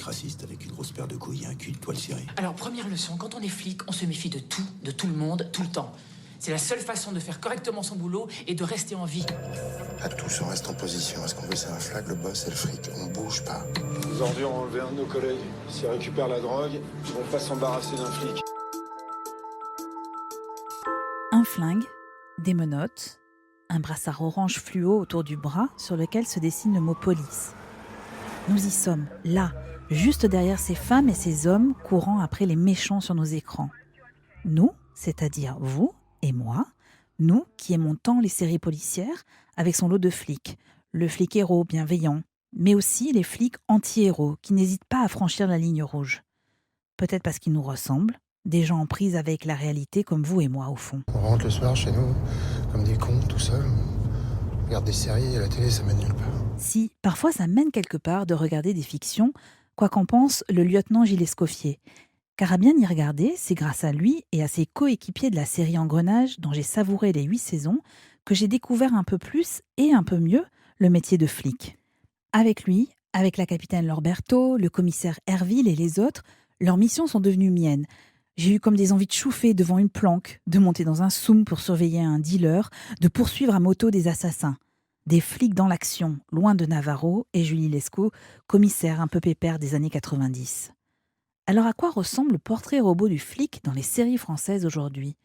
raciste avec une grosse paire de couilles et un cul de toile cirée. Alors, première leçon, quand on est flic, on se méfie de tout le monde, tout le temps. C'est la seule façon de faire correctement son boulot et de rester en vie. À tous, on reste en position. Est-ce qu'on veut, c'est un flag, le boss et le fric. On bouge pas. Les ordures ont enlevé un de nos collègues. S'ils récupèrent la drogue, ils vont pas s'embarrasser d'un flic. Un flingue, des menottes, un brassard orange fluo autour du bras sur lequel se dessine le mot police. Nous y sommes, là, juste derrière ces femmes et ces hommes courant après les méchants sur nos écrans. Nous, c'est-à-dire vous et moi, nous qui aimons tant les séries policières avec son lot de flics, le flic héros bienveillant, mais aussi les flics anti-héros qui n'hésitent pas à franchir la ligne rouge. Peut-être parce qu'ils nous ressemblent, des gens en prise avec la réalité comme vous et moi au fond. On rentre le soir chez nous, comme des cons, tout seuls. On regarde des séries et la télé, ça mène nulle part. Si, parfois ça mène quelque part de regarder des fictions, quoi qu'en pense le lieutenant Gilles Escoffier. Car à bien y regarder, c'est grâce à lui et à ses coéquipiers de la série Engrenage, dont j'ai savouré les 8 saisons, que j'ai découvert un peu plus et un peu mieux le métier de flic. Avec lui, avec la capitaine Lorberto, le commissaire Herville et les autres, leurs missions sont devenues miennes. J'ai eu comme des envies de chouffer devant une planque, de monter dans un soum pour surveiller un dealer, de poursuivre à moto des assassins. Des flics dans l'action, loin de Navarro et Julie Lescaut, commissaire un peu pépère des années 90. Alors à quoi ressemble le portrait robot du flic dans les séries françaises aujourd'hui ?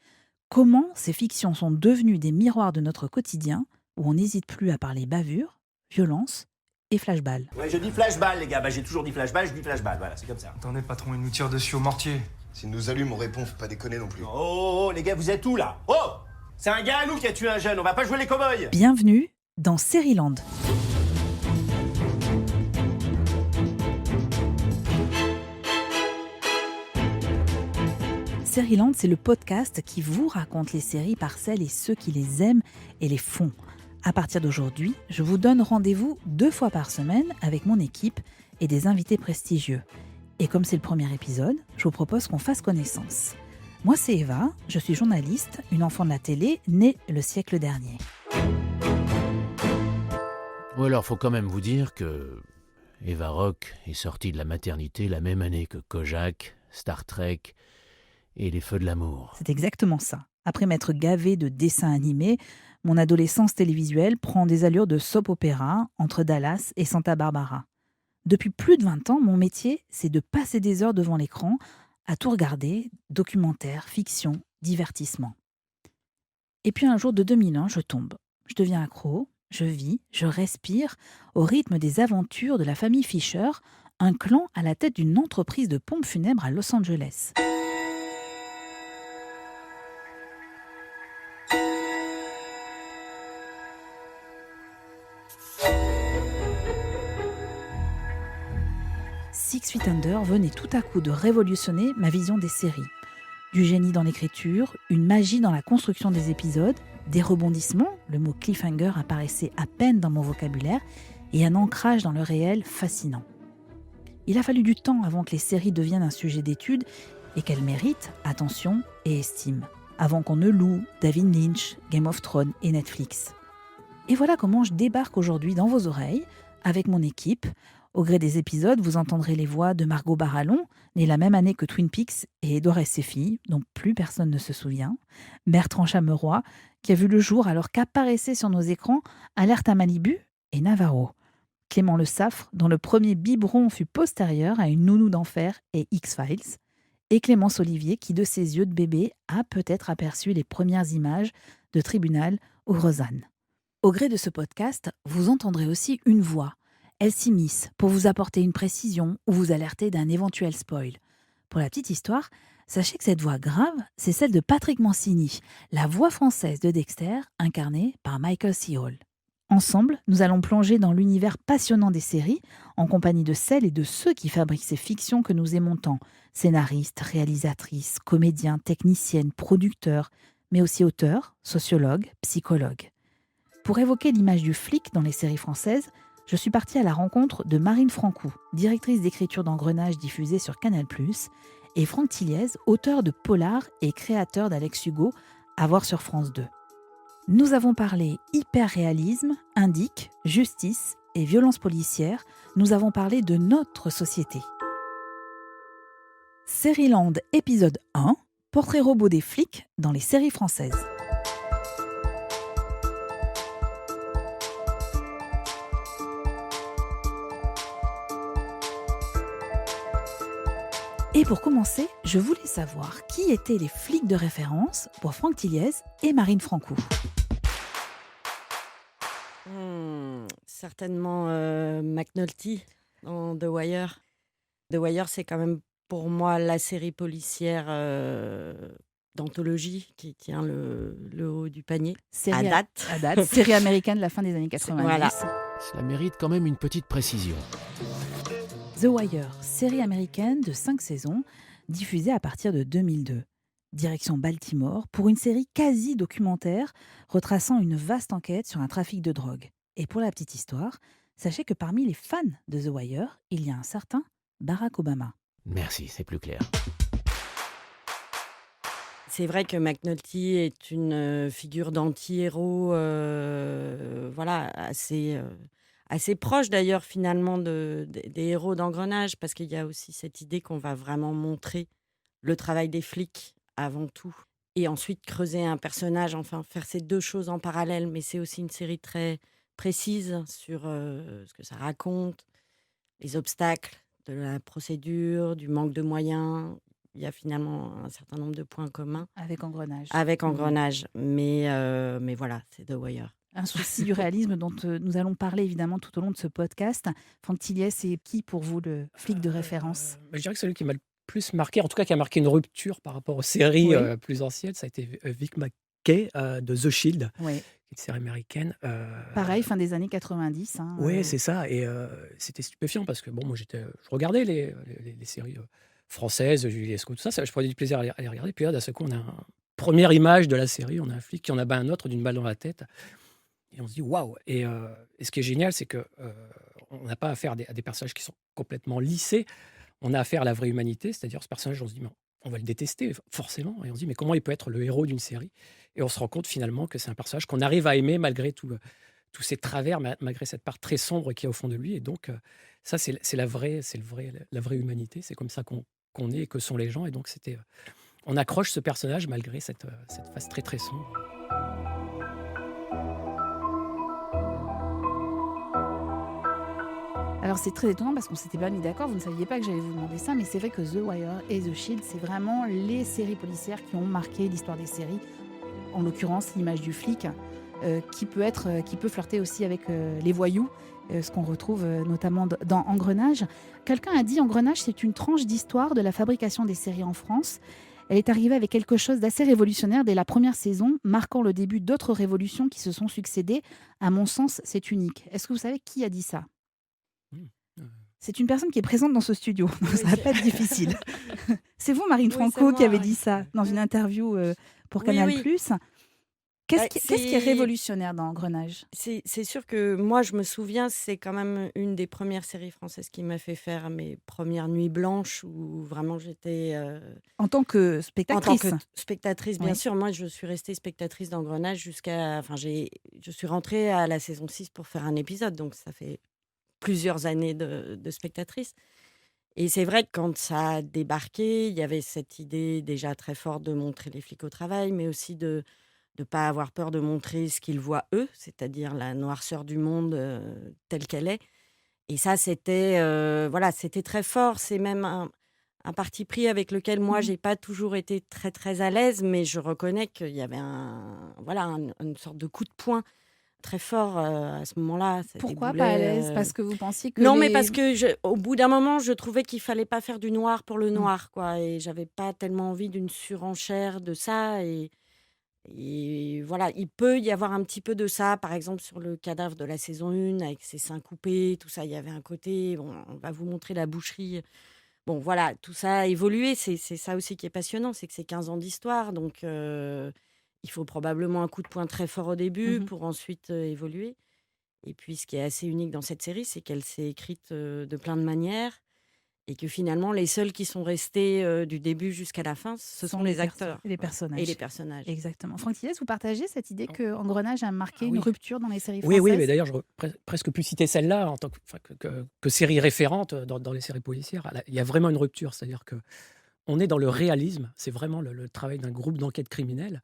Comment ces fictions sont devenues des miroirs de notre quotidien, où on n'hésite plus à parler bavure, violence et flashball ? Ouais, je dis flashball, les gars. J'ai toujours dit flashball, je dis flashball. Voilà, c'est comme ça. Attendez, patron, il nous tire dessus au mortier. S'ils nous allument, on répond, faut pas déconner non plus. Oh, les gars, vous êtes où, là? Oh! C'est un gars à nous qui a tué un jeune, on va pas jouer les cow-boys! Bienvenue dans Sérieland. Sérieland, c'est le podcast qui vous raconte les séries par celles et ceux qui les aiment et les font. À partir d'aujourd'hui, je vous donne rendez-vous 2 fois par semaine avec mon équipe et des invités prestigieux. Et comme c'est le premier épisode, je vous propose qu'on fasse connaissance. Moi, c'est Eva, je suis journaliste, une enfant de la télé, née le siècle dernier. Ou alors, faut quand même vous dire que Eva Rock est sortie de la maternité la même année que Kojak, Star Trek et Les Feux de l'amour. C'est exactement ça. Après m'être gavée de dessins animés, mon adolescence télévisuelle prend des allures de soap-opéra entre Dallas et Santa Barbara. Depuis plus de 20 ans, mon métier, c'est de passer des heures devant l'écran à tout regarder, documentaires, fiction, divertissement. Et puis un jour de 2001, je tombe. Je deviens accro, je vis, je respire au rythme des aventures de la famille Fisher, un clan à la tête d'une entreprise de pompes funèbres à Los Angeles. Six Feet Under venait tout à coup de révolutionner ma vision des séries. Du génie dans l'écriture, une magie dans la construction des épisodes, des rebondissements, le mot cliffhanger apparaissait à peine dans mon vocabulaire, et un ancrage dans le réel fascinant. Il a fallu du temps avant que les séries deviennent un sujet d'étude et qu'elles méritent attention et estime, avant qu'on ne loue David Lynch, Game of Thrones et Netflix. Et voilà comment je débarque aujourd'hui dans vos oreilles, avec mon équipe. Au gré des épisodes, vous entendrez les voix de Margot Barallon, née la même année que Twin Peaks, et Edouard et ses filles, dont plus personne ne se souvient, Bertrand Chameroy, qui a vu le jour alors qu'apparaissaient sur nos écrans Alerte à Malibu et Navarro, Clément Le Saffre, dont le premier biberon fut postérieur à une nounou d'enfer et X-Files, et Clémence Olivier, qui de ses yeux de bébé a peut-être aperçu les premières images de Tribunal ou Rosanne. Au gré de ce podcast, vous entendrez aussi une voix. Elle s'immisce pour vous apporter une précision ou vous alerter d'un éventuel spoil. Pour la petite histoire, sachez que cette voix grave, c'est celle de Patrick Mancini, la voix française de Dexter, incarnée par Michael C. Hall. Ensemble, nous allons plonger dans l'univers passionnant des séries, en compagnie de celles et de ceux qui fabriquent ces fictions que nous aimons tant, scénaristes, réalisatrices, comédiens, techniciennes, producteurs, mais aussi auteurs, sociologues, psychologues. Pour évoquer l'image du flic dans les séries françaises, je suis partie à la rencontre de Marine Francoux, directrice d'écriture d'Engrenage diffusée sur Canal+, et Franck Tilliez, auteur de Polar et créateur d'Alex Hugo, à voir sur France 2. Nous avons parlé hyper-réalisme, indique, justice et violence policière. Nous avons parlé de notre société. Sérieland épisode 1, portrait robot des flics dans les séries françaises. Et pour commencer, je voulais savoir qui étaient les flics de référence pour Franck Tilliez et Marine Francoux. Certainement McNulty dans The Wire. The Wire, c'est quand même pour moi la série policière d'anthologie qui tient le haut du panier. Série à date. Série américaine de la fin des années 90. Voilà. Cela mérite quand même une petite précision. The Wire, série américaine de 5 saisons, diffusée à partir de 2002. Direction Baltimore pour une série quasi documentaire retraçant une vaste enquête sur un trafic de drogue. Et pour la petite histoire, sachez que parmi les fans de The Wire, il y a un certain Barack Obama. Merci, c'est plus clair. C'est vrai que McNulty est une figure d'anti-héros assez proche d'ailleurs finalement des héros d'Engrenage, parce qu'il y a aussi cette idée qu'on va vraiment montrer le travail des flics avant tout, et ensuite creuser un personnage, enfin faire ces deux choses en parallèle. Mais c'est aussi une série très précise sur ce que ça raconte, les obstacles de la procédure, du manque de moyens. Il y a finalement un certain nombre de points communs Avec Engrenage. Mais voilà, c'est The Wire. Un souci du réalisme dont nous allons parler évidemment tout au long de ce podcast. Franck Tilliez, c'est qui pour vous le flic de référence ? Je dirais que celui qui m'a le plus marqué, en tout cas qui a marqué une rupture par rapport aux séries plus anciennes, ça a été Vic Mackey de The Shield, Oui. qui est une série américaine. Pareil, fin des années 90. Oui, c'est ça. Et c'était stupéfiant parce que moi, je regardais les séries françaises, Julie Lescaut, tout ça, je prenais du plaisir à les regarder. Puis là, d'un seul coup, on a une première image de la série, on a un flic qui en abat un autre d'une balle dans la tête. Et on se dit waouh! Et ce qui est génial, c'est que on n'a pas affaire à des personnages qui sont complètement lissés. On a affaire à la vraie humanité, c'est-à-dire ce personnage, on se dit, mais on va le détester forcément. Et on se dit, mais comment il peut être le héros d'une série? Et on se rend compte finalement que c'est un personnage qu'on arrive à aimer malgré tous ses travers, malgré cette part très sombre qu'il y a au fond de lui. Et donc, ça, c'est la vraie humanité. C'est comme ça qu'on est et que sont les gens. Et donc, on accroche ce personnage malgré cette face très très sombre. Alors c'est très étonnant parce qu'on s'était pas mis d'accord, vous ne saviez pas que j'allais vous demander ça, mais c'est vrai que The Wire et The Shield, c'est vraiment les séries policières qui ont marqué l'histoire des séries. En l'occurrence, l'image du flic, qui peut flirter aussi avec les voyous, ce qu'on retrouve notamment dans Engrenage. Quelqu'un a dit Engrenage, c'est une tranche d'histoire de la fabrication des séries en France. Elle est arrivée avec quelque chose d'assez révolutionnaire dès la première saison, marquant le début d'autres révolutions qui se sont succédées. À mon sens, c'est unique. Est-ce que vous savez qui a dit ça ? C'est une personne qui est présente dans ce studio, donc ça va pas être difficile. C'est vous, Marine Francoux, qui avez dit ça dans une interview pour Canal+. Qu'est-ce qui est révolutionnaire dans Engrenage ? C'est sûr que moi, je me souviens, c'est quand même une des premières séries françaises qui m'a fait faire mes premières nuits blanches où vraiment j'étais... En tant que spectatrice. En tant que spectatrice, bien sûr. Moi, je suis restée spectatrice d'Engrenage jusqu'à... Enfin, je suis rentrée à la saison 6 pour faire un épisode, donc ça fait plusieurs années de spectatrice. Et c'est vrai que quand ça a débarqué, il y avait cette idée déjà très forte de montrer les flics au travail, mais aussi de ne pas avoir peur de montrer ce qu'ils voient eux, c'est-à-dire la noirceur du monde telle qu'elle est. Et ça, c'était très fort. C'est même un parti pris avec lequel moi, j'ai pas toujours été très, très à l'aise, mais je reconnais qu'il y avait une sorte de coup de poing très fort à ce moment-là. Pourquoi pas à l'aise ? Parce que vous pensiez que... Non, mais parce que au bout d'un moment, je trouvais qu'il fallait pas faire du noir pour le noir, quoi. Et j'avais pas tellement envie d'une surenchère de ça. Et voilà, il peut y avoir un petit peu de ça, par exemple sur le cadavre de la saison 1, avec ses seins coupés, tout ça, il y avait un côté, bon, on va vous montrer la boucherie. Bon, voilà, tout ça a évolué, c'est ça aussi qui est passionnant, c'est que c'est 15 ans d'histoire, donc il faut probablement un coup de poing très fort au début pour ensuite évoluer. Et puis, ce qui est assez unique dans cette série, c'est qu'elle s'est écrite de plein de manières et que finalement, les seuls qui sont restés du début jusqu'à la fin, ce sont les acteurs. Et les personnages. Et les personnages. Exactement. Franck Tilliez, vous partagez cette idée que Engrenage a marqué une rupture dans les séries françaises ? Oui, mais d'ailleurs, j'aurais presque pu citer celle-là en tant que série référente dans les séries policières. Il y a vraiment une rupture, c'est-à-dire que on est dans le réalisme. C'est vraiment le travail d'un groupe d'enquête criminelle.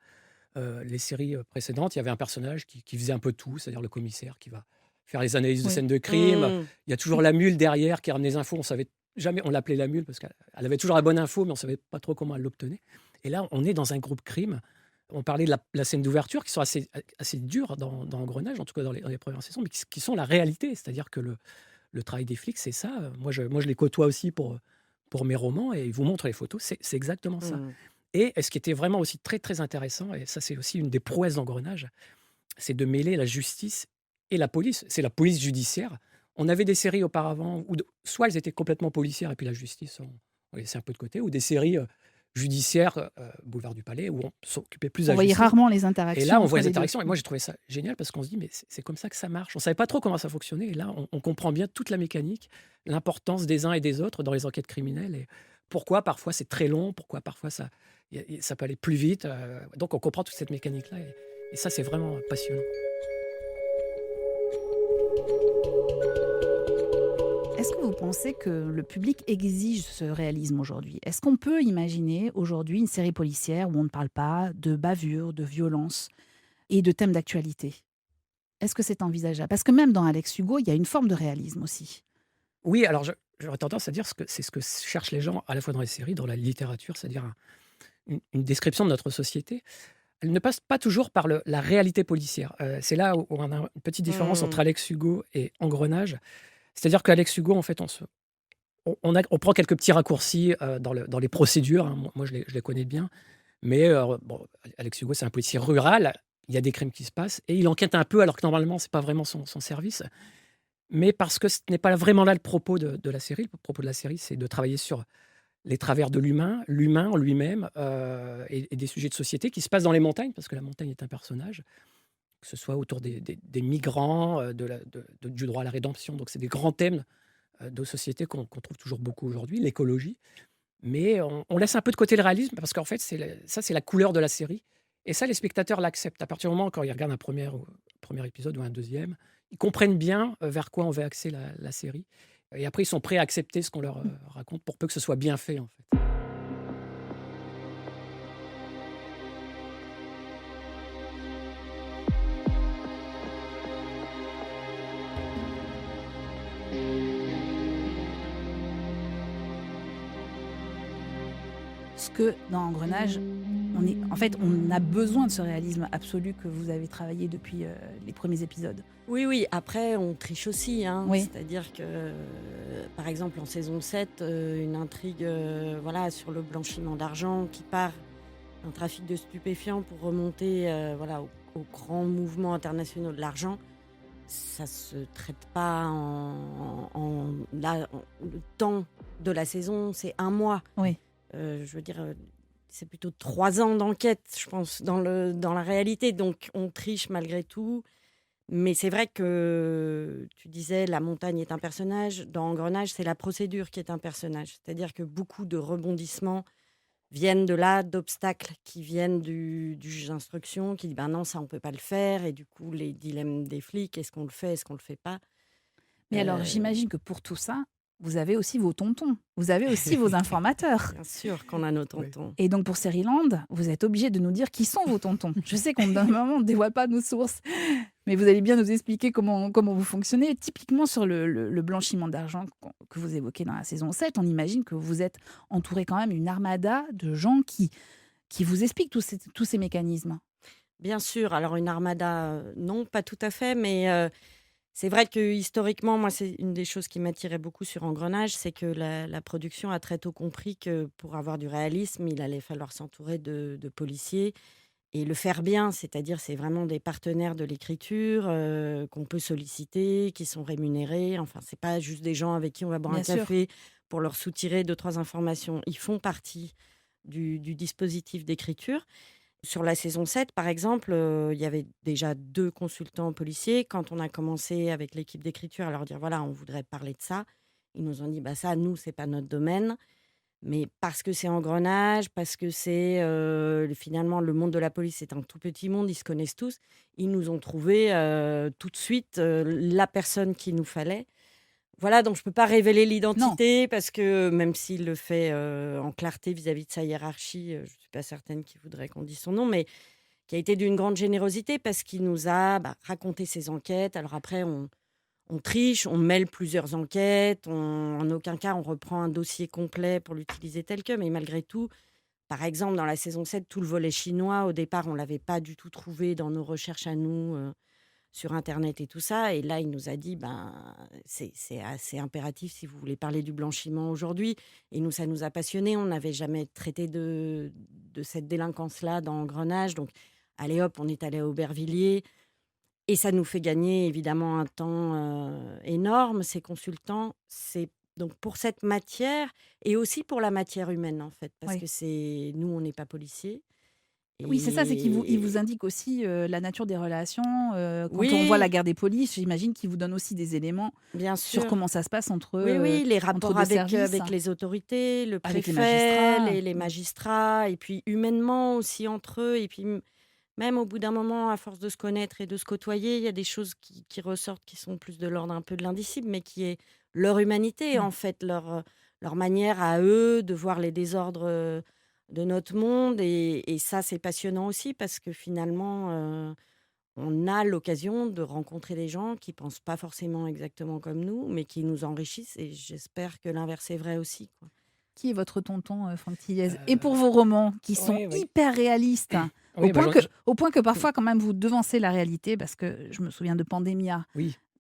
Les séries précédentes, il y avait un personnage qui faisait un peu tout, c'est-à-dire le commissaire qui va faire les analyses de Oui. scènes de crime. Mmh. Il y a toujours la mule derrière qui ramène les infos. On savait jamais, on l'appelait la mule parce qu'elle avait toujours la bonne info, mais on savait pas trop comment elle l'obtenait. Et là, on est dans un groupe crime. On parlait de la scène d'ouverture qui sont assez dures dans Engrenage, en tout cas dans les premières saisons, mais qui sont la réalité. C'est-à-dire que le travail des flics, c'est ça. Moi, je les côtoie aussi pour mes romans et ils vous montrent les photos. C'est exactement ça. Mmh. Et ce qui était vraiment aussi très, très intéressant, et ça, c'est aussi une des prouesses d'Engrenage, c'est de mêler la justice et la police. C'est la police judiciaire. On avait des séries auparavant où soit elles étaient complètement policières et puis la justice, on laissait un peu de côté, ou des séries judiciaires, Boulevard du Palais, où on s'occupait plus de On la voyait justice. rarement les Et interactions. là, on entre voit les les deux. interactions. Et moi, j'ai trouvé ça génial parce qu'on se dit, mais c'est comme ça que ça marche. On ne savait pas trop comment ça fonctionnait. Et là, on comprend bien toute la mécanique, l'importance des uns et des autres dans les enquêtes criminelles. Et pourquoi parfois c'est très long, pourquoi parfois ça peut aller plus vite. Donc, on comprend toute cette mécanique-là. Et ça, c'est vraiment passionnant. Est-ce que vous pensez que le public exige ce réalisme aujourd'hui? Est-ce qu'on peut imaginer aujourd'hui une série policière où on ne parle pas de bavure, de violence et de thèmes d'actualité? Est-ce que c'est envisageable? Parce que même dans Alex Hugo, il y a une forme de réalisme aussi. Oui, alors j'aurais tendance à dire que c'est ce que cherchent les gens à la fois dans les séries, dans la littérature, c'est-à-dire une description de notre société. Elle ne passe pas toujours par la réalité policière. C'est là où on a une petite différence entre Alex Hugo et Engrenage. C'est-à-dire qu'Alex Hugo, en fait, on prend quelques petits raccourcis dans les procédures. Hein. Moi, je les connais bien. Mais bon, Alex Hugo, c'est un policier rural. Il y a des crimes qui se passent. Et il enquête un peu, alors que normalement, ce n'est pas vraiment son service. Mais parce que ce n'est pas vraiment là le propos de la série. Le propos de la série, c'est de travailler sur les travers de l'humain en lui-même, et des sujets de société qui se passent dans les montagnes, parce que la montagne est un personnage, que ce soit autour des migrants, du droit à la rédemption. Donc, c'est des grands thèmes de société qu'on trouve toujours beaucoup aujourd'hui, l'écologie. Mais on laisse un peu de côté le réalisme, parce qu'en fait, c'est la couleur de la série. Et ça, les spectateurs l'acceptent. À partir du moment quand ils regardent un premier épisode ou un deuxième, ils comprennent bien vers quoi on veut axer la série. Et après, ils sont prêts à accepter ce qu'on leur raconte, pour peu que ce soit bien fait, en fait. Parce que dans Engrenage, on a besoin de ce réalisme absolu que vous avez travaillé depuis les premiers épisodes. Oui, après, on triche aussi. Hein. Oui. C'est-à-dire que, par exemple, en saison 7, une intrigue sur le blanchiment d'argent qui part d'un trafic de stupéfiants pour remonter aux grands mouvements internationaux de l'argent, ça se traite pas le temps de la saison, c'est 1 mois. Oui. Je veux dire, c'est plutôt 3 ans d'enquête, je pense, dans la réalité. Donc, on triche malgré tout. Mais c'est vrai que tu disais, la montagne est un personnage. Dans Engrenage, c'est la procédure qui est un personnage. C'est-à-dire que beaucoup de rebondissements viennent de là, d'obstacles qui viennent du juge d'instruction, qui dit ben non, ça, on peut pas le faire. Et du coup, les dilemmes des flics, est-ce qu'on le fait, est-ce qu'on le fait pas? Mais alors, j'imagine que pour tout ça, vous avez aussi vos tontons, vous avez aussi vos informateurs. Bien sûr qu'on a nos tontons. Et donc pour Seriland, vous êtes obligé de nous dire qui sont vos tontons. Je sais qu'on ne dévoile pas nos sources, mais vous allez bien nous expliquer comment vous fonctionnez. Typiquement sur le blanchiment d'argent que vous évoquez dans la saison 7, on imagine que vous êtes entouré quand même d'une armada de gens qui vous expliquent tous ces mécanismes. Bien sûr, alors une armada, non, pas tout à fait, mais c'est vrai que historiquement, moi, c'est une des choses qui m'attirait beaucoup sur Engrenage, c'est que la production a très tôt compris que pour avoir du réalisme, il allait falloir s'entourer de policiers et le faire bien, c'est-à-dire c'est vraiment des partenaires de l'écriture qu'on peut solliciter, qui sont rémunérés. Enfin, c'est pas juste des gens avec qui on va boire Bien un café pour leur soutirer 2-3 informations. Ils font partie du dispositif d'écriture. Sur la saison 7, par exemple, il y avait déjà 2 consultants policiers. Quand on a commencé avec l'équipe d'écriture à leur dire, voilà, on voudrait parler de ça, ils nous ont dit, bah ça, nous, c'est pas notre domaine. Mais parce que c'est Engrenage, parce que c'est finalement le monde de la police, c'est un tout petit monde, ils se connaissent tous. Ils nous ont trouvé tout de suite la personne qu'il nous fallait. Voilà, donc je ne peux pas révéler l'identité parce que même s'il le fait en clarté vis-à-vis de sa hiérarchie, je ne suis pas certaine qu'il voudrait qu'on dise son nom, mais qui a été d'une grande générosité parce qu'il nous a raconté ses enquêtes. Alors après, on triche, on mêle plusieurs enquêtes, en aucun cas on reprend un dossier complet pour l'utiliser tel que, mais malgré tout, par exemple, dans la saison 7, tout le volet chinois, au départ, on ne l'avait pas du tout trouvé dans nos recherches à nous, sur Internet et tout ça. Et là, il nous a dit, c'est assez impératif si vous voulez parler du blanchiment aujourd'hui. Et nous, ça nous a passionnés. On n'avait jamais traité de cette délinquance-là dans Engrenage. Donc, allez hop, on est allé à Aubervilliers. Et ça nous fait gagner, évidemment, un temps énorme. Ces consultants, c'est donc pour cette matière et aussi pour la matière humaine, en fait. Parce que nous, on n'est pas policiers. Oui, c'est ça, c'est qu'il vous indique aussi la nature des relations. Quand on voit la guerre des polices, j'imagine qu'il vous donne aussi des éléments bien sûr sur comment ça se passe entre les rapports avec les autorités, le préfet, les magistrats, et puis humainement aussi entre eux. Et puis même au bout d'un moment, à force de se connaître et de se côtoyer, il y a des choses qui ressortent qui sont plus de l'ordre un peu de l'indicible, mais qui est leur humanité, en fait, leur manière à eux de voir les désordres de notre monde. Et ça, c'est passionnant aussi parce que finalement, on a l'occasion de rencontrer des gens qui ne pensent pas forcément exactement comme nous, mais qui nous enrichissent. Et j'espère que l'inverse est vrai aussi, quoi. Qui est votre tonton, Franck Tilliez ? Et pour vos romans, qui sont hyper réalistes, Oui, au point que parfois, quand même, vous devancez la réalité, parce que je me souviens de Pandémia,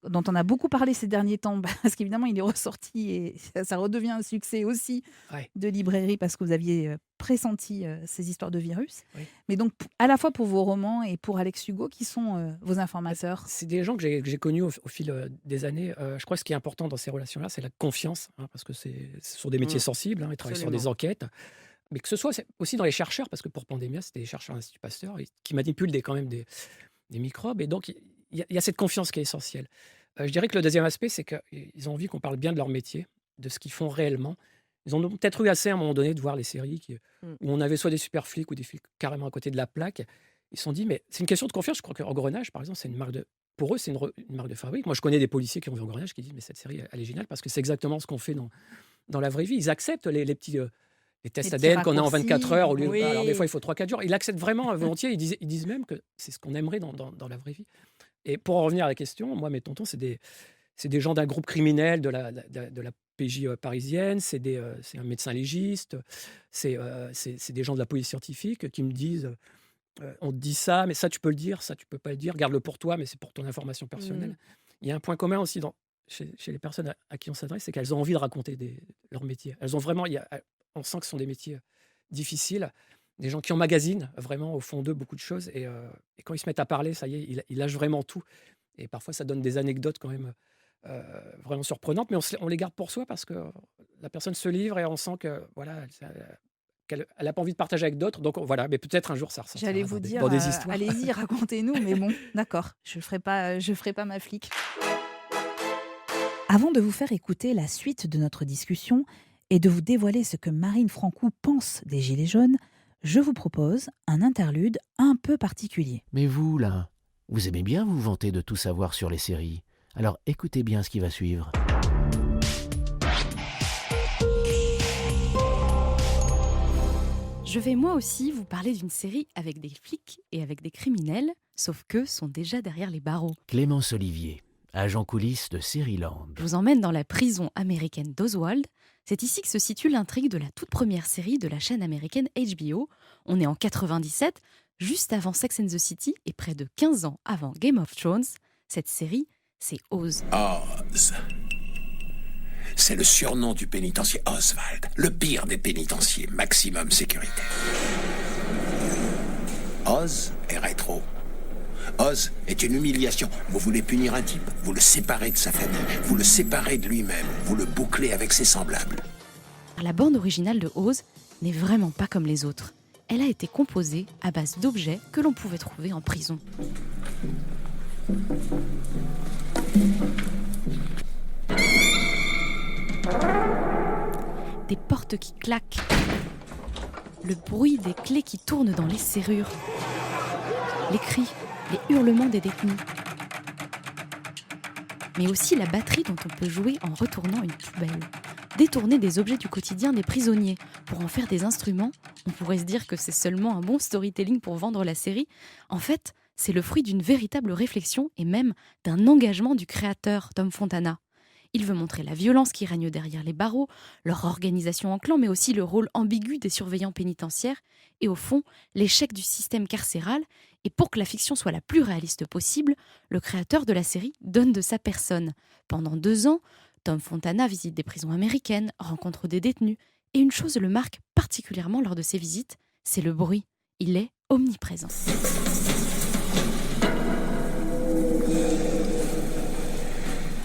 dont on a beaucoup parlé ces derniers temps, parce qu'évidemment, il est ressorti et ça redevient un succès aussi de librairie, parce que vous aviez pressenti ces histoires de virus. Mais donc, à la fois pour vos romans et pour Alex Hugo, qui sont vos informateurs ? C'est des gens que j'ai connus au fil des années. Je crois que ce qui est important dans ces relations-là, c'est la confiance, parce que ce sont des métiers sensibles, ils travaillent sur des enquêtes. Mais que ce soit aussi dans les chercheurs, parce que pour Pandémia, c'était des chercheurs à l'Institut Pasteur qui manipulent quand même des microbes. Et donc, il y a cette confiance qui est essentielle. Je dirais que le deuxième aspect, c'est qu'ils ont envie qu'on parle bien de leur métier, de ce qu'ils font réellement. Ils ont peut-être eu assez à un moment donné de voir les séries où on avait soit des super flics ou des flics carrément à côté de la plaque. Ils se sont dit, mais c'est une question de confiance. Je crois qu'Engrenage, par exemple, c'est une marque pour eux, c'est une marque de fabrique. Moi, je connais des policiers qui ont vu Engrenage qui disent, mais cette série, elle est géniale parce que c'est exactement ce qu'on fait dans la vraie vie. Ils acceptent les petits... les tests ADN qu'on a en 24 heures, au lieu, alors des fois il faut 3-4 jours. Ils l'acceptent vraiment volontiers. Ils disent même que c'est ce qu'on aimerait dans la vraie vie. Et pour en revenir à la question, moi, mes tontons, c'est des gens d'un groupe criminel de la PJ parisienne, c'est un médecin légiste, c'est des gens de la police scientifique qui me disent on te dit ça, mais ça tu peux le dire, ça tu peux pas le dire, garde-le pour toi, mais c'est pour ton information personnelle. Il y a un point commun aussi chez les personnes à qui on s'adresse, c'est qu'elles ont envie de raconter leur métier. Elles ont vraiment... On sent que ce sont des métiers difficiles, des gens qui emmagasinent vraiment au fond d'eux beaucoup de choses. Et quand ils se mettent à parler, ça y est, ils lâchent vraiment tout. Et parfois, ça donne des anecdotes quand même vraiment surprenantes, mais on les garde pour soi parce que la personne se livre et on sent que qu'elle n'a pas envie de partager avec d'autres. Donc voilà, mais peut-être un jour ça ressortira. J'allais vous dire, des histoires. Allez-y, racontez-nous, mais bon, d'accord, je ferai pas ma flic. Avant de vous faire écouter la suite de notre discussion, et de vous dévoiler ce que Marine Francoux pense des Gilets jaunes, je vous propose un interlude un peu particulier. Mais vous, là, vous aimez bien vous vanter de tout savoir sur les séries. Alors écoutez bien ce qui va suivre. Je vais moi aussi vous parler d'une série avec des flics et avec des criminels, sauf qu'eux sont déjà derrière les barreaux. Clémence Olivier, agent coulisses de Seriland. Je vous emmène dans la prison américaine d'Oswald. C'est ici que se situe l'intrigue de la toute première série de la chaîne américaine HBO. On est en 97, juste avant Sex and the City et près de 15 ans avant Game of Thrones. Cette série, c'est Oz. Oz. C'est le surnom du pénitencier Oswald, le pire des pénitenciers, maximum sécurité. Oz est rétro. Oz est une humiliation. Vous voulez punir un type, vous le séparez de sa famille, vous le séparez de lui-même, vous le bouclez avec ses semblables. La bande originale de Oz n'est vraiment pas comme les autres. Elle a été composée à base d'objets que l'on pouvait trouver en prison. Des portes qui claquent, le bruit des clés qui tournent dans les serrures, les cris, les hurlements des détenus. mais aussi la batterie dont on peut jouer en retournant une poubelle. Détourner des objets du quotidien des prisonniers pour en faire des instruments, on pourrait se dire que c'est seulement un bon storytelling pour vendre la série. En fait, c'est le fruit d'une véritable réflexion et même d'un engagement du créateur, Tom Fontana. Il veut montrer la violence qui règne derrière les barreaux, leur organisation en clan, mais aussi le rôle ambigu des surveillants pénitentiaires et au fond, l'échec du système carcéral. Et pour que la fiction soit la plus réaliste possible, le créateur de la série donne de sa personne. Pendant 2 ans, Tom Fontana visite des prisons américaines, rencontre des détenus, et une chose le marque particulièrement lors de ses visites, c'est le bruit. Il est omniprésent.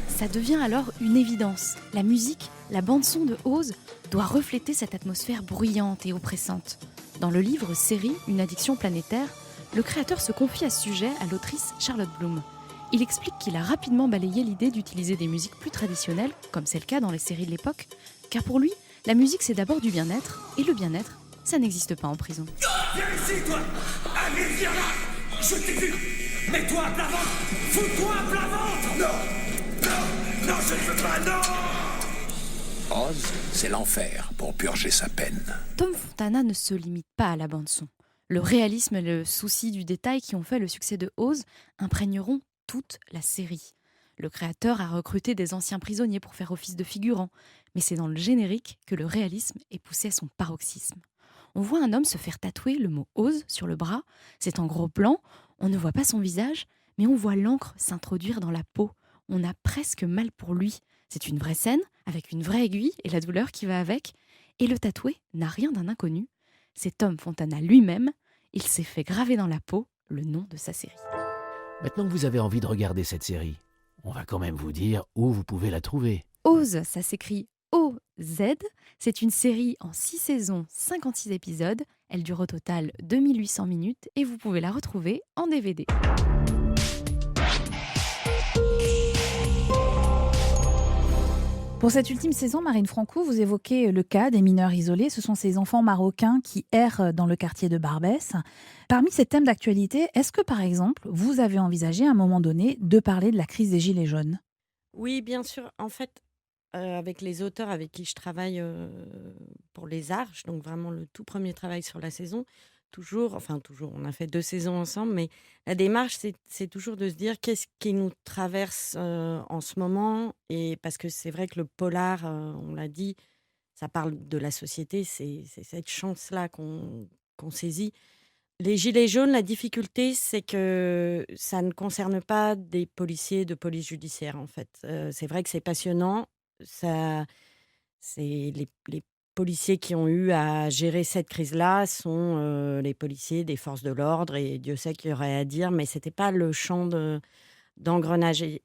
Ça devient alors une évidence. La musique, la bande-son de Oz doit refléter cette atmosphère bruyante et oppressante. Dans le livre Série, une addiction planétaire, le créateur se confie à ce sujet à l'autrice Charlotte Bloom. Il explique qu'il a rapidement balayé l'idée d'utiliser des musiques plus traditionnelles, comme c'est le cas dans les séries de l'époque, car pour lui, la musique c'est d'abord du bien-être, et le bien-être, ça n'existe pas en prison. Viens ici, toi! Allez, viens là! Je t'ai vu! Mets-toi à plat ventre! Fous-toi à plat ventre! Non! Non, je ne veux pas, non! Oz, c'est l'enfer pour purger sa peine. Tom Fontana ne se limite pas à la bande-son. Le réalisme et le souci du détail qui ont fait le succès de Oz imprégneront toute la série. Le créateur a recruté des anciens prisonniers pour faire office de figurants, mais c'est dans le générique que le réalisme est poussé à son paroxysme. On voit un homme se faire tatouer le mot Oz sur le bras, c'est en gros plan, on ne voit pas son visage, mais on voit l'encre s'introduire dans la peau. On a presque mal pour lui. C'est une vraie scène, avec une vraie aiguille et la douleur qui va avec. Et le tatoué n'a rien d'un inconnu. C'est Tom Fontana lui-même. Il s'est fait graver dans la peau le nom de sa série. Maintenant que vous avez envie de regarder cette série, on va quand même vous dire où vous pouvez la trouver. Oz, ça s'écrit O-Z. C'est une série en 6 saisons, 56 épisodes. Elle dure au total 2800 minutes et vous pouvez la retrouver en DVD. Pour cette ultime saison, Marine Franco, vous évoquez le cas des mineurs isolés. Ce sont ces enfants marocains qui errent dans le quartier de Barbès. Parmi ces thèmes d'actualité, est-ce que, par exemple, vous avez envisagé à un moment donné de parler de la crise des Gilets jaunes ? Oui, bien sûr. En fait, avec les auteurs avec qui je travaille pour Les Arches, donc vraiment le tout premier travail sur la saison, toujours, on a fait 2 saisons ensemble, mais la démarche, c'est toujours de se dire qu'est-ce qui nous traverse en ce moment, et parce que c'est vrai que le polar, on l'a dit, ça parle de la société, c'est cette chance-là qu'on saisit. Les gilets jaunes, la difficulté, c'est que ça ne concerne pas des policiers de police judiciaire, en fait. C'est vrai que c'est passionnant, c'est les policiers qui ont eu à gérer cette crise-là sont les policiers des forces de l'ordre, et Dieu sait qu'il y aurait à dire, mais c'était pas le champ d'engrenage. Et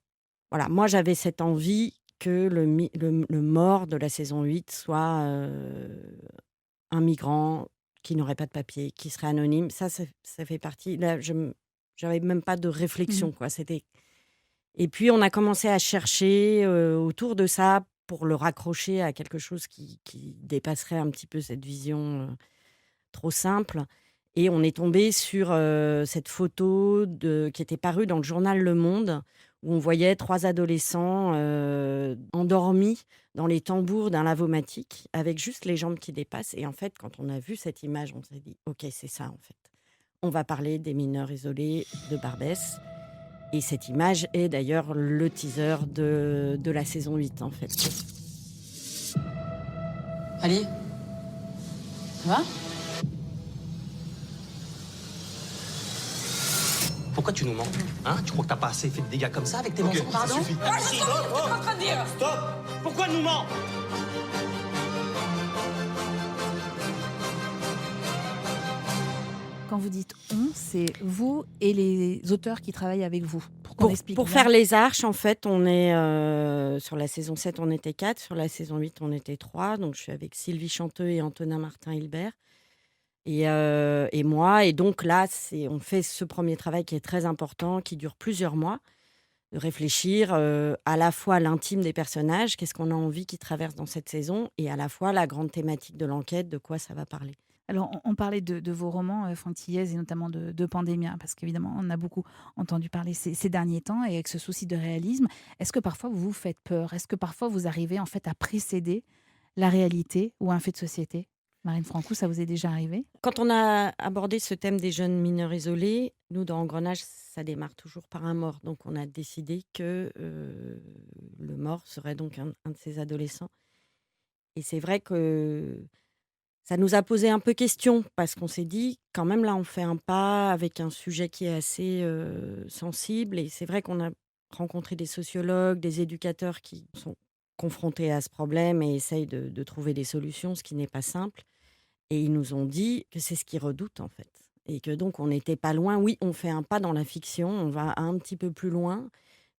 voilà, moi j'avais cette envie que le mort de la saison 8 soit un migrant qui n'aurait pas de papier, qui serait anonyme. Ça fait partie. Là, j'avais même pas de réflexion, quoi. Et puis on a commencé à chercher autour de ça, pour le raccrocher à quelque chose qui dépasserait un petit peu cette vision trop simple. Et on est tombé sur cette photo qui était parue dans le journal Le Monde, où on voyait 3 adolescents endormis dans les tambours d'un lavomatique, avec juste les jambes qui dépassent. Et en fait, quand on a vu cette image, on s'est dit « Ok, c'est ça, en fait. On va parler des mineurs isolés de Barbès. » Et cette image est d'ailleurs le teaser de la saison 8, en fait. Ali, ça va? Pourquoi tu nous mens? Hein? Tu crois que t'as pas assez fait de dégâts comme ça avec tes mensonges? Pardon? Qu'est-ce que t'es en train de dire? Stop! Pourquoi nous ment? Quand vous dites « on », c'est vous et les auteurs qui travaillent avec vous. Pour faire Les Arches, en fait, on est sur la saison 7, on était 4. Sur la saison 8, on était 3. Donc, je suis avec Sylvie Chanteux et Antonin Martin-Hilbert. Et moi. Et donc là, on fait ce premier travail qui est très important, qui dure plusieurs mois, de réfléchir à la fois l'intime des personnages, qu'est-ce qu'on a envie qu'ils traversent dans cette saison, et à la fois la grande thématique de l'enquête, de quoi ça va parler. Alors, on parlait de vos romans, Franck Tilliez, et notamment de Pandémia, parce qu'évidemment, on a beaucoup entendu parler ces derniers temps, et avec ce souci de réalisme. Est-ce que parfois vous vous faites peur? Est-ce que parfois vous arrivez en fait à précéder la réalité ou un fait de société? Marine Francoux, ça vous est déjà arrivé? Quand on a abordé ce thème des jeunes mineurs isolés, nous, dans Engrenage, ça démarre toujours par un mort. Donc, on a décidé que le mort serait donc un de ces adolescents. Et c'est vrai que ça nous a posé un peu question, parce qu'on s'est dit, quand même, là, on fait un pas avec un sujet qui est assez sensible. Et c'est vrai qu'on a rencontré des sociologues, des éducateurs qui sont confrontés à ce problème et essayent de trouver des solutions, ce qui n'est pas simple. Et ils nous ont dit que c'est ce qu'ils redoutent, en fait. Et que donc, on n'était pas loin. Oui, on fait un pas dans la fiction, on va un petit peu plus loin.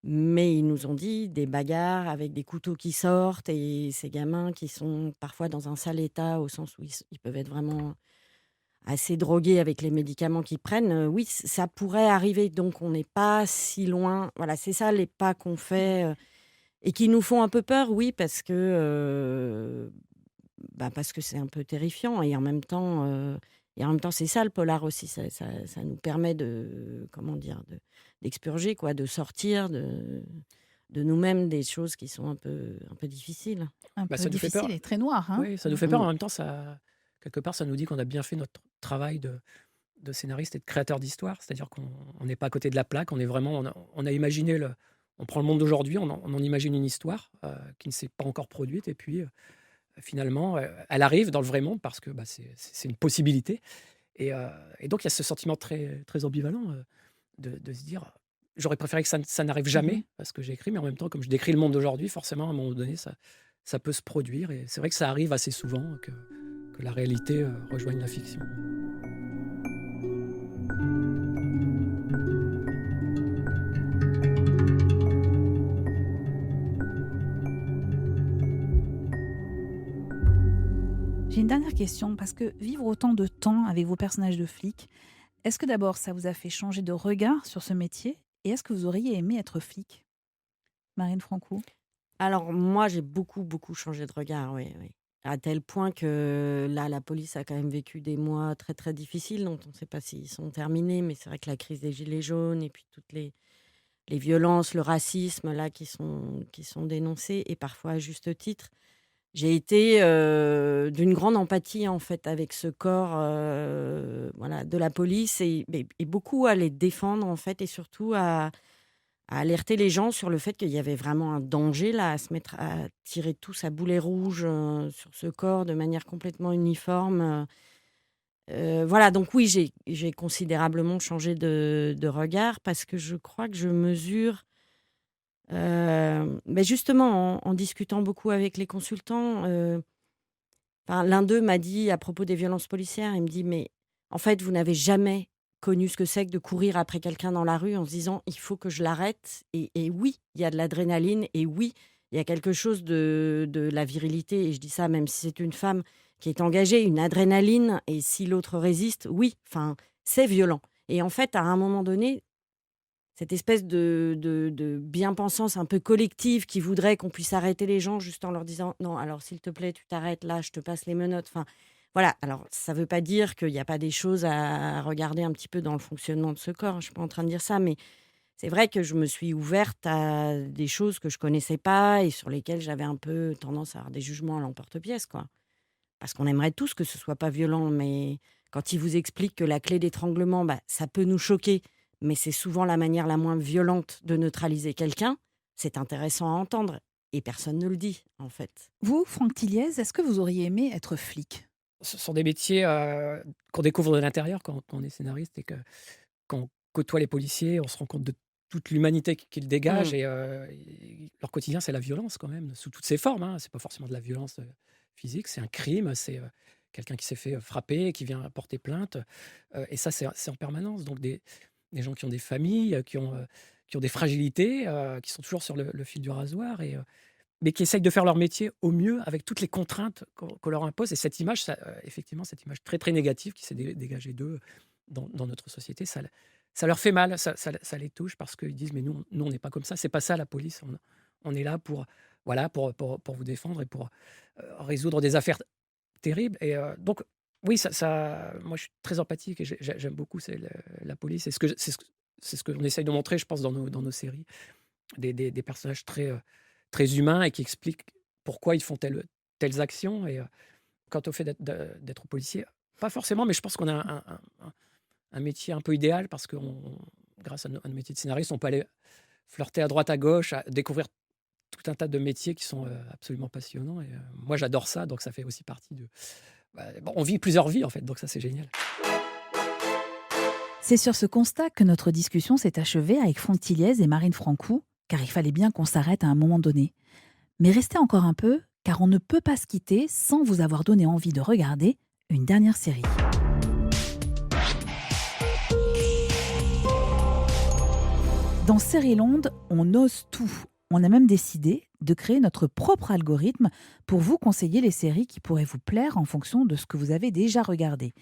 Mais ils nous ont dit des bagarres avec des couteaux qui sortent et ces gamins qui sont parfois dans un sale état, au sens où ils peuvent être vraiment assez drogués avec les médicaments qu'ils prennent. Oui, ça pourrait arriver. Donc, on n'est pas si loin. Voilà, c'est ça les pas qu'on fait et qui nous font un peu peur, oui, parce que c'est un peu terrifiant. Et en même temps, c'est ça le polar aussi. Ça nous permet d'expurger, quoi, de sortir de nous-mêmes des choses qui sont un peu difficiles. Un peu Ça nous fait peur. difficile et très noir, hein? Oui, ça nous fait peur. En même temps, quelque part, ça nous dit qu'on a bien fait notre travail de scénariste et de créateur d'histoire. C'est-à-dire qu'on n'est pas à côté de la plaque. On est vraiment, on a imaginé on prend le monde d'aujourd'hui, on en imagine une histoire qui ne s'est pas encore produite. Et puis, finalement, elle arrive dans le vrai monde parce que c'est une possibilité. Et donc, il y a ce sentiment très, très ambivalent de se dire, j'aurais préféré que ça n'arrive jamais, parce que j'ai écrit, mais en même temps, comme je décris le monde d'aujourd'hui, forcément, à un moment donné, ça peut se produire. Et c'est vrai que ça arrive assez souvent que la réalité rejoigne la fiction. J'ai une dernière question, parce que vivre autant de temps avec vos personnages de flics, est-ce que d'abord ça vous a fait changer de regard sur ce métier? Et est-ce que vous auriez aimé être flic? Marine Francoux? Alors, moi, j'ai beaucoup, beaucoup changé de regard, oui, oui. À tel point que là, la police a quand même vécu des mois très, très difficiles, dont on ne sait pas s'ils sont terminés, mais c'est vrai que la crise des Gilets jaunes et puis toutes les violences, le racisme là, qui sont dénoncés, et parfois à juste titre. J'ai été d'une grande empathie, en fait, avec ce corps de la police et beaucoup à les défendre, en fait, et surtout à alerter les gens sur le fait qu'il y avait vraiment un danger là, à se mettre à tirer tous à boulet rouge sur ce corps de manière complètement uniforme. Voilà, donc oui, j'ai considérablement changé de regard, parce que je crois que je mesure, justement, en discutant beaucoup avec les consultants, l'un d'eux m'a dit à propos des violences policières, il me dit: «Mais en fait, vous n'avez jamais connu ce que c'est que de courir après quelqu'un dans la rue en se disant: "Il faut que je l'arrête"». Et oui, il y a de l'adrénaline, et oui, il y a quelque chose de la virilité, et je dis ça même si c'est une femme qui est engagée, une adrénaline, et si l'autre résiste, oui, enfin, c'est violent. Et en fait, à un moment donné, cette espèce de bien-pensance un peu collective qui voudrait qu'on puisse arrêter les gens juste en leur disant: «Non, alors s'il te plaît, tu t'arrêtes là, je te passe les menottes». Enfin, voilà. Alors, ça ne veut pas dire qu'il n'y a pas des choses à regarder un petit peu dans le fonctionnement de ce corps, hein, je ne suis pas en train de dire ça, mais c'est vrai que je me suis ouverte à des choses que je ne connaissais pas et sur lesquelles j'avais un peu tendance à avoir des jugements à l'emporte-pièce, quoi. Parce qu'on aimerait tous que ce soit pas violent, mais quand ils vous expliquent que la clé d'étranglement, ça peut nous choquer, mais c'est souvent la manière la moins violente de neutraliser quelqu'un, c'est intéressant à entendre. Et personne ne le dit, en fait. Vous, Franck Tilliez, est-ce que vous auriez aimé être flic? Ce sont des métiers qu'on découvre de l'intérieur quand on est scénariste, et que quand on côtoie les policiers, on se rend compte de toute l'humanité qu'ils dégagent. Et leur quotidien, c'est la violence quand même, sous toutes ses formes, hein. C'est pas forcément de la violence physique, c'est un crime, c'est quelqu'un qui s'est fait frapper, qui vient porter plainte. Et ça, c'est en permanence. Donc des gens qui ont des familles, qui ont des fragilités, qui sont toujours sur le fil du rasoir, mais qui essayent de faire leur métier au mieux avec toutes les contraintes qu'on leur impose. Et cette image, effectivement, cette image très, très négative qui s'est dégagée d'eux dans notre société, ça leur fait mal, ça les touche, parce qu'ils disent: mais nous, on n'est pas comme ça, c'est pas ça la police. On est là pour vous défendre et pour résoudre des affaires terribles. Et donc, Oui, moi, je suis très empathique et j'aime beaucoup la police. C'est ce qu'on essaye de montrer, je pense, dans nos séries. Des personnages très humains et qui expliquent pourquoi ils font telles actions. Et quant au fait d'être policier, pas forcément, mais je pense qu'on a un métier un peu idéal parce que grâce à nos métiers de scénariste, on peut aller flirter à droite, à gauche, à découvrir tout un tas de métiers qui sont absolument passionnants. Et moi, j'adore ça, donc ça fait aussi partie de... on vit plusieurs vies, en fait, donc ça, c'est génial. C'est sur ce constat que notre discussion s'est achevée avec Franck Thiliez et Marine Francoux, car il fallait bien qu'on s'arrête à un moment donné. Mais restez encore un peu, car on ne peut pas se quitter sans vous avoir donné envie de regarder une dernière série. Dans Seriland, on ose tout. On a même décidé de créer notre propre algorithme pour vous conseiller les séries qui pourraient vous plaire en fonction de ce que vous avez déjà regardé.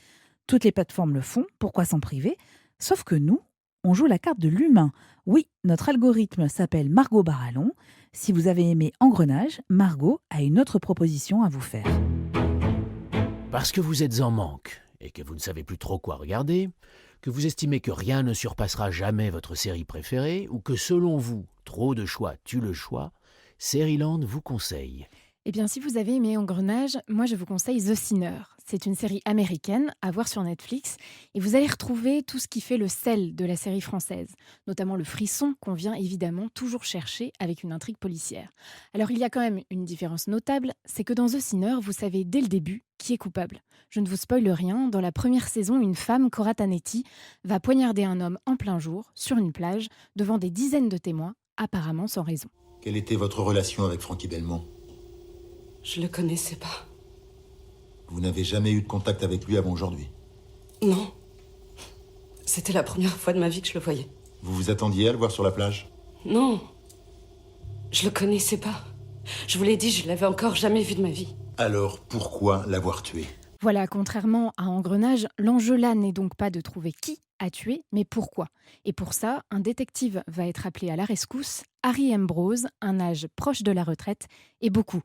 Toutes les plateformes le font, pourquoi s'en priver? Sauf que nous, on joue la carte de l'humain. Oui, notre algorithme s'appelle Margot Barallon. Si vous avez aimé Engrenage, Margot a une autre proposition à vous faire. Parce que vous êtes en manque et que vous ne savez plus trop quoi regarder, que vous estimez que rien ne surpassera jamais votre série préférée ou que selon vous, trop de choix tue le choix, Seriland vous conseille. Eh bien, si vous avez aimé Engrenage, moi je vous conseille The Sinner. C'est une série américaine à voir sur Netflix et vous allez retrouver tout ce qui fait le sel de la série française, notamment le frisson qu'on vient évidemment toujours chercher avec une intrigue policière. Alors il y a quand même une différence notable, c'est que dans The Sinner, vous savez dès le début qui est coupable. Je ne vous spoile rien, dans la première saison, une femme, Cora Tanetti, va poignarder un homme en plein jour, sur une plage, devant des dizaines de témoins, apparemment sans raison. Quelle était votre relation avec Francky Belmont? Je le connaissais pas. Vous n'avez jamais eu de contact avec lui avant aujourd'hui? Non. C'était la première fois de ma vie que je le voyais. Vous vous attendiez à le voir sur la plage? Non. Je le connaissais pas. Je vous l'ai dit, je l'avais encore jamais vu de ma vie. Alors, pourquoi l'avoir tué? Voilà, contrairement à Engrenage, l'enjeu là n'est donc pas de trouver qui a tué, mais pourquoi. Et pour ça, un détective va être appelé à la rescousse, Harry Ambrose, un âge proche de la retraite, et beaucoup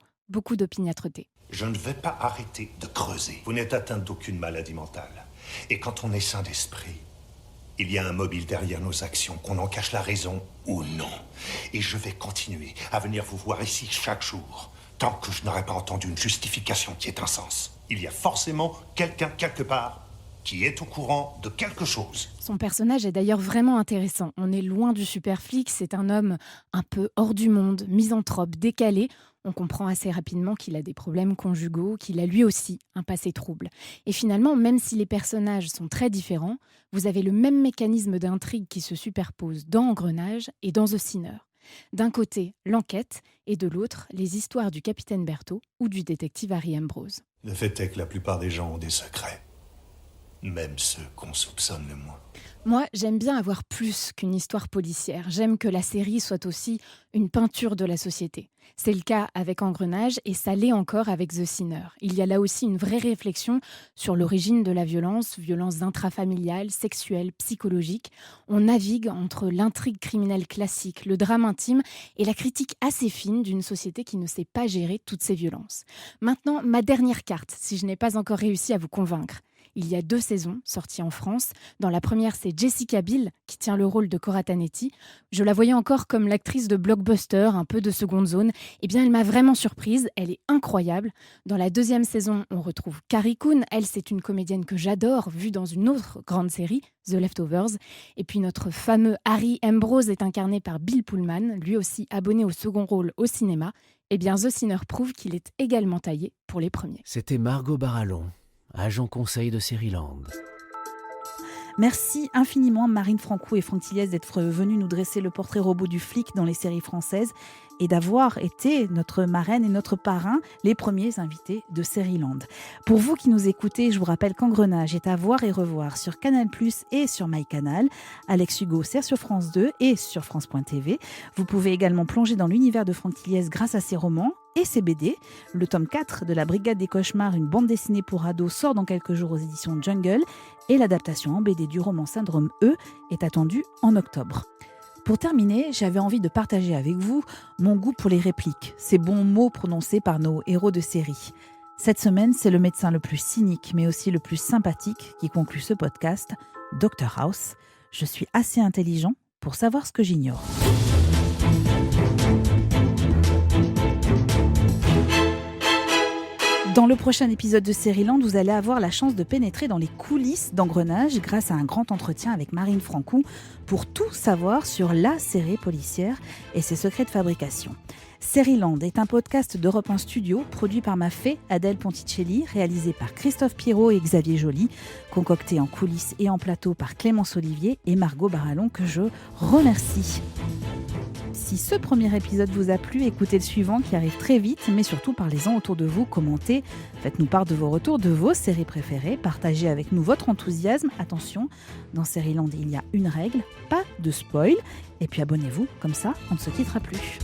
d'opiniâtreté. Je ne vais pas arrêter de creuser. Vous n'êtes atteinte d'aucune maladie mentale. Et quand on est sain d'esprit, il y a un mobile derrière nos actions, qu'on en cache la raison ou non. Et je vais continuer à venir vous voir ici chaque jour, tant que je n'aurai pas entendu une justification qui ait un sens. Il y a forcément quelqu'un quelque part qui est au courant de quelque chose. Son personnage est d'ailleurs vraiment intéressant. On est loin du super flic, c'est un homme un peu hors du monde, misanthrope, décalé. On comprend assez rapidement qu'il a des problèmes conjugaux, qu'il a lui aussi un passé trouble. Et finalement, même si les personnages sont très différents, vous avez le même mécanisme d'intrigue qui se superpose dans Engrenage et dans The Sinner. D'un côté, l'enquête, et de l'autre, les histoires du capitaine Berthaud ou du détective Harry Ambrose. Le fait est que la plupart des gens ont des secrets. Même ceux qu'on soupçonne le moins. Moi, j'aime bien avoir plus qu'une histoire policière. J'aime que la série soit aussi une peinture de la société. C'est le cas avec Engrenage et ça l'est encore avec The Sinner. Il y a là aussi une vraie réflexion sur l'origine de la violence intrafamiliale, sexuelle, psychologique. On navigue entre l'intrigue criminelle classique, le drame intime et la critique assez fine d'une société qui ne sait pas gérer toutes ces violences. Maintenant, ma dernière carte, si je n'ai pas encore réussi à vous convaincre. Il y a 2 saisons sorties en France. Dans la première, c'est Jessica Biel qui tient le rôle de Cora Tanetti. Je la voyais encore comme l'actrice de blockbuster, un peu de seconde zone. Eh bien, elle m'a vraiment surprise. Elle est incroyable. Dans la 2e saison, on retrouve Carrie Coon. Elle, c'est une comédienne que j'adore, vue dans une autre grande série, The Leftovers. Et puis notre fameux Harry Ambrose est incarné par Bill Pullman, lui aussi abonné au second rôle au cinéma. Eh bien, The Sinner prouve qu'il est également taillé pour les premiers. C'était Margot Barallon, agent conseil de Seriland. Merci infiniment Marine Francoux et Franck Thiliez d'être venus nous dresser le portrait robot du flic dans les séries françaises et d'avoir été notre marraine et notre parrain, les premiers invités de Seriland. Pour vous qui nous écoutez, je vous rappelle qu'Engrenage est à voir et revoir sur Canal+ et sur MyCanal. Alex Hugo sert sur France 2 et sur France.tv. Vous pouvez également plonger dans l'univers de Franck Thiliez grâce à ses romans et ses BD. Le tome 4 de la Brigade des Cauchemars, une bande dessinée pour ados, sort dans quelques jours aux éditions Jungle et l'adaptation en BD du roman Syndrome E est attendue en octobre. Pour terminer, j'avais envie de partager avec vous mon goût pour les répliques, ces bons mots prononcés par nos héros de série. Cette semaine, c'est le médecin le plus cynique, mais aussi le plus sympathique qui conclut ce podcast, Dr House. Je suis assez intelligent pour savoir ce que j'ignore. Dans le prochain épisode de Sérieland, vous allez avoir la chance de pénétrer dans les coulisses d'Engrenage grâce à un grand entretien avec Marine Francoux pour tout savoir sur la série policière et ses secrets de fabrication. Sérieland est un podcast d'Europe 1 Studio, produit par ma fée Adèle Ponticelli, réalisé par Christophe Pirot et Xavier Joly, concocté en coulisses et en plateau par Clémence Olivier et Margot Barallon, que je remercie. Si ce premier épisode vous a plu, écoutez le suivant qui arrive très vite, mais surtout parlez-en autour de vous, commentez, faites-nous part de vos retours, de vos séries préférées, partagez avec nous votre enthousiasme. Attention, dans Sérieland, il y a une règle, pas de spoil, et puis abonnez-vous, comme ça on ne se quittera plus.